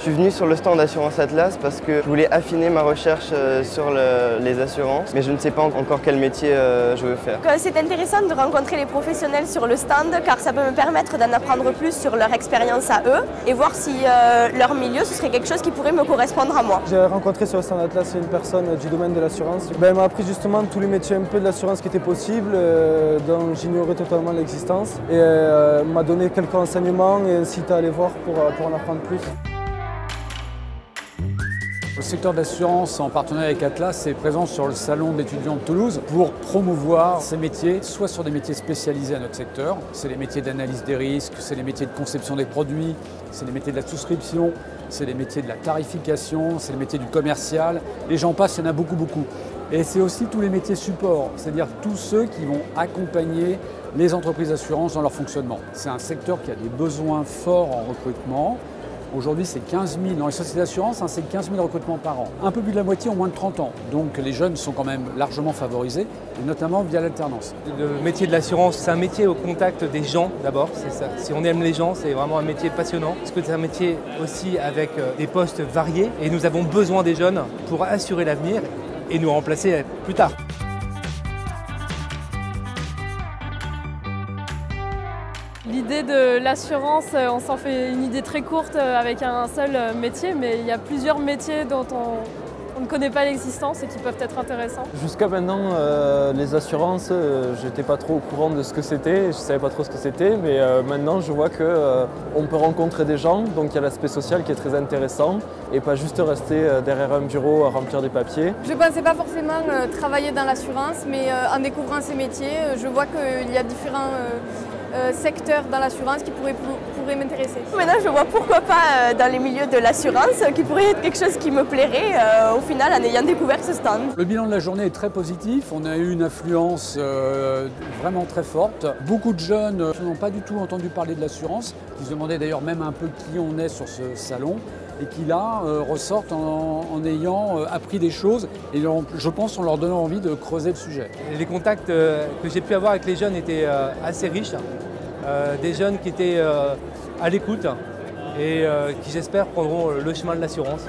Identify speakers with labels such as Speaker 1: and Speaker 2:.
Speaker 1: Je suis venu sur le stand d'Assurance Atlas parce que je voulais affiner ma recherche sur les assurances, mais je ne sais pas encore quel métier je veux faire.
Speaker 2: C'est intéressant de rencontrer les professionnels sur le stand car ça peut me permettre d'en apprendre plus sur leur expérience à eux et voir si leur milieu ce serait quelque chose qui pourrait me correspondre à moi.
Speaker 3: J'ai rencontré sur le stand Atlas une personne du domaine de l'assurance. Elle m'a appris justement tous les métiers un peu de l'assurance qui étaient possibles, dont j'ignorais totalement l'existence. Et m'a donné quelques renseignements et incité à aller voir pour en apprendre plus.
Speaker 4: Le secteur d'assurance, en partenariat avec Atlas, est présent sur le salon d'étudiants de Toulouse pour promouvoir ces métiers, soit sur des métiers spécialisés à notre secteur, c'est les métiers d'analyse des risques, c'est les métiers de conception des produits, c'est les métiers de la souscription, c'est les métiers de la tarification, c'est les métiers du commercial, et j'en passe, il y en a beaucoup. Et c'est aussi tous les métiers support, c'est-à-dire tous ceux qui vont accompagner les entreprises d'assurance dans leur fonctionnement. C'est un secteur qui a des besoins forts en recrutement. Aujourd'hui, c'est 15 000, dans les sociétés d'assurance, c'est 15 000 recrutements par an. Un peu plus de la moitié ont moins de 30 ans. Donc les jeunes sont quand même largement favorisés, et notamment via l'alternance.
Speaker 5: Le métier de l'assurance, c'est un métier au contact des gens d'abord, c'est ça. Si on aime les gens, c'est vraiment un métier passionnant. Parce que c'est un métier aussi avec des postes variés, et nous avons besoin des jeunes pour assurer l'avenir et nous remplacer plus tard.
Speaker 6: L'idée de l'assurance, on s'en fait une idée très courte avec un seul métier, mais il y a plusieurs métiers dont on ne connaît pas l'existence et qui peuvent être intéressants.
Speaker 3: Jusqu'à maintenant, les assurances, j'étais pas trop au courant de ce que c'était, je savais pas trop ce que c'était, mais maintenant je vois qu'on peut rencontrer des gens, donc il y a l'aspect social qui est très intéressant, et pas juste rester derrière un bureau à remplir des papiers.
Speaker 7: Je ne pensais pas forcément travailler dans l'assurance, mais en découvrant ces métiers, je vois qu'il y a différents secteurs dans l'assurance qui pourraient m'intéresser.
Speaker 2: Maintenant je vois pourquoi pas dans les milieux de l'assurance, qui pourrait être quelque chose qui me plairait au final en ayant découvert ce stand.
Speaker 4: Le bilan de la journée est très positif, on a eu une affluence vraiment très forte. Beaucoup de jeunes qui n'ont pas du tout entendu parler de l'assurance, qui se demandaient d'ailleurs même un peu qui on est sur ce salon, et qui là ressortent en ayant appris des choses et je pense en leur donnant envie de creuser le sujet.
Speaker 5: Les contacts que j'ai pu avoir avec les jeunes étaient assez riches, des jeunes qui étaient à l'écoute et qui j'espère prendront le chemin de l'assurance.